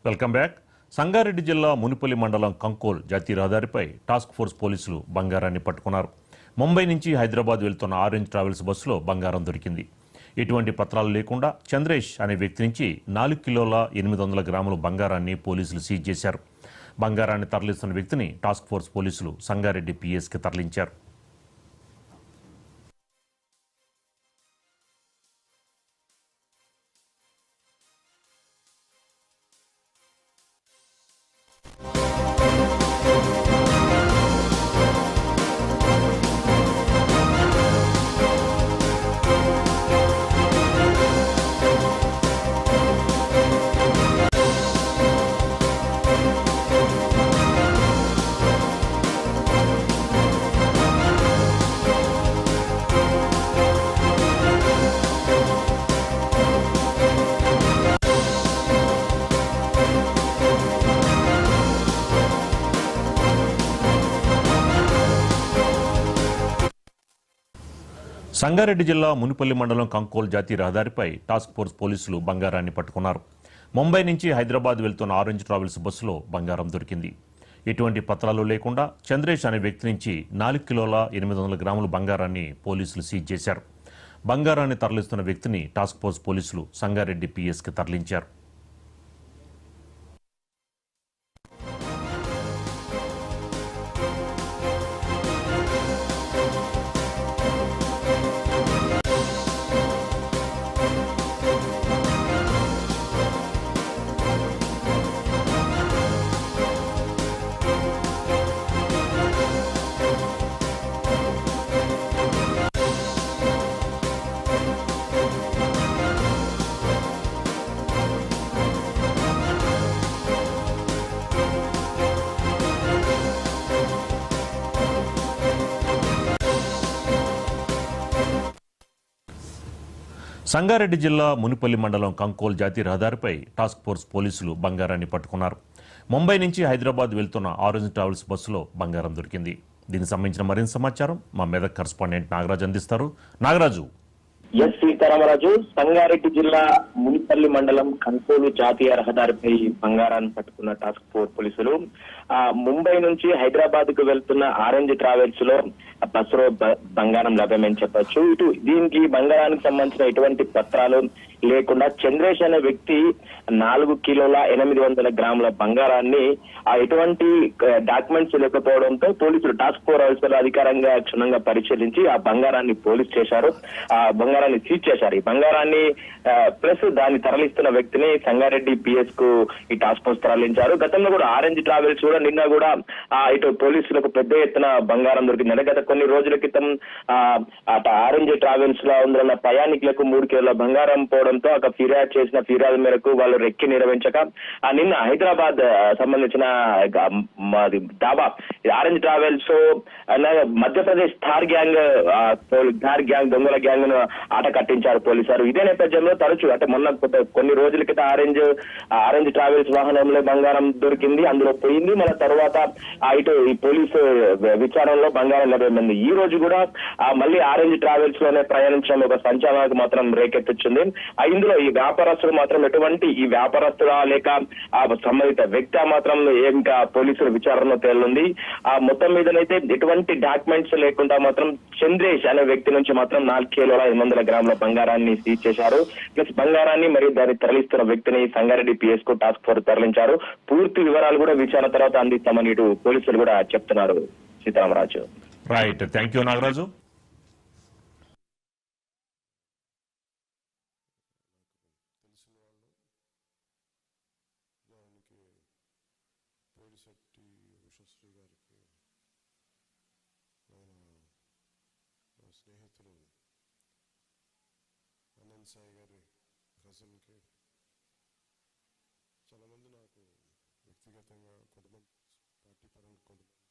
Welcome back. Sangareddy జిల్లా మునిపల్లి మండలం కంకోల్ జాతీయ రహదారిపై టాస్క్ ఫోర్స్ పోలీసులు బంగారాన్ని పట్టుకున్నారు. ముంబై నుంచి హైదరాబాద్ వెళ్తున్న ఆరెంజ్ ట్రావెల్స్ బస్సులో బంగారం దొరికింది. ఎటువంటి పత్రాలు లేకుండా చంద్రేష్ అనే వ్యక్తి నుంచి 4 కిలోల 800 గ్రాముల బంగారాన్ని పోలీసులు సీజ్ చేశారు. బంగారాన్ని తరలిస్తున్న వ్యక్తిని టాస్క్ ఫోర్స్ పోలీసులు సంగారెడ్డి పిఎస్కి తరలించారు. సంగారెడ్డి జిల్లా మునిపల్లి మండలం కంకోల్ జాతీయ రహదారిపై టాస్క్ ఫోర్స్ పోలీసులు బంగారాన్ని పట్టుకున్నారు. ముంబై నుంచి హైదరాబాద్ వెళ్తున్న ఆరెంజ్ ట్రావెల్స్ బస్సులో బంగారం దొరికింది. ఎటువంటి పత్రాలు లేకుండా చంద్రేష్ అనే వ్యక్తి నుంచి 4 కిలోల 800 గ్రాముల బంగారాన్ని పోలీసులు సీజ్ చేశారు. బంగారాన్ని తరలిస్తున్న వ్యక్తిని టాస్క్ ఫోర్స్ పోలీసులు సంగారెడ్డి పిఎస్కి తరలించారు. సంగారెడ్డి జిల్లా మునిపల్లి మండలం కంకోల్ జాతీయ రహదారిపై టాస్క్ ఫోర్స్ పోలీసులు బంగారాన్ని పట్టుకున్నారు. ముంబై నుంచి హైదరాబాద్ వెళ్తున్న ఆరెంజ్ ట్రావెల్స్ బస్సులో బంగారం దొరికింది. దీనికి సంబంధించిన మరింత సమాచారం మా మెదక్ కరెస్పాండెంట్ నాగరాజు అందిస్తారు. నాగరాజు. ఎస్ సీతారామరాజు, సంగారెడ్డి జిల్లా మునిపల్లి మండలం కంకోలు జాతీయ రహదారిపై బంగారాన్ని పట్టుకున్న టాస్క్ ఫోర్స్ పోలీసులు ముంబై నుంచి హైదరాబాద్ కు వెళ్తున్న ఆరెంజ్ ట్రావెల్స్ లో బస్సులో బంగారం లభ్యమని చెప్పొచ్చు. దీనికి బంగారానికి సంబంధించిన ఎటువంటి పత్రాలు లేకుండా చంద్రేష్ అనే వ్యక్తి 4 కిలోల 800 గ్రాముల బంగారాన్ని ఎటువంటి డాక్యుమెంట్స్ లేకపోవడంతో పోలీసులు టాస్క్ ఫోర్స్ అధికారంగా క్షుణ్ణంగా పరిశీలించి ఆ బంగారాన్ని పోలీస్ చేశారు. ఆ బంగారాన్ని సీజ్ చేశారు. ఈ బంగారాన్ని ప్లస్ దాన్ని తరలిస్తున్న వ్యక్తిని సంగారెడ్డి పిఎస్ కు ఈ టాస్క్ ఫోర్స్ తరలించారు. గతంలో కూడా ఆరెంజ్ ట్రావెల్స్ కూడా నిన్న కూడా ఇటు పోలీసులకు పెద్ద ఎత్తున బంగారం దొరికింది. గత కొన్ని రోజుల క్రితం ఆరెంజ్ ట్రావెల్స్ లో ఉన్న ప్రయాణికులకు 3 కిలోల బంగారం పోవడంతో ఒక ఫిర్యాదు చేసిన ఫిర్యాదు మేరకు వాళ్ళు రెక్కి నిర్వహించక నిన్న హైదరాబాద్ సంబంధించిన డాబా ఆరెంజ్ ట్రావెల్స్ మధ్యప్రదేశ్ థార్ గ్యాంగ్ దొంగల గ్యాంగ్ ను ఆట కట్టించారు పోలీసులు. ఇదే నేపథ్యంలో తరచు అంటే మొన్న కొన్ని రోజుల క్రితం ఆరెంజ్ ట్రావెల్స్ వాహనంలో బంగారం దొరికింది, అందులో పోయింది. మన తర్వాత ఇటు ఈ పోలీసు విచారణలో బంగారం లభ్యమైంది. ఈ రోజు కూడా మళ్ళీ ఆరెంజ్ ట్రావెల్స్ లోనే ప్రయాణించడం ఒక సంచలనానికి మాత్రం రేకెత్తించింది. ఇందులో ఈ వ్యాపారస్తులు మాత్రం ఎటువంటి ఈ వ్యాపారస్తుడా లేక ఆ సంబంధిత వ్యక్తి మాత్రం ఇంకా పోలీసుల విచారణలో తేలింది. మొత్తం మీదనైతే ఎటువంటి డాక్యుమెంట్స్ లేకుండా మాత్రం చంద్రేష్ అనే వ్యక్తి నుంచి మాత్రం 4 కిలోల 800 గ్రాముల బంగారాన్ని సీజ్ చేశారు. ప్లస్ బంగారాన్ని మరియు దాన్ని తరలిస్తున్న వ్యక్తిని సంగారెడ్డి పిఎస్ కు టాస్క్ ఫోర్స్ తరలించారు. పూర్తి వివరాలు కూడా విచారణ తర్వాత అందిస్తామని ఇటు పోలీసులు కూడా చెప్తున్నారు. Sitaramaraju. Right, thank you Nagaraju. స్నేహితులు అనంత్ సాయి గారి కజిన్కి చాలామంది నాకు వ్యక్తిగతంగా కొంతమంది పార్టీ పరంగా కొంతమంది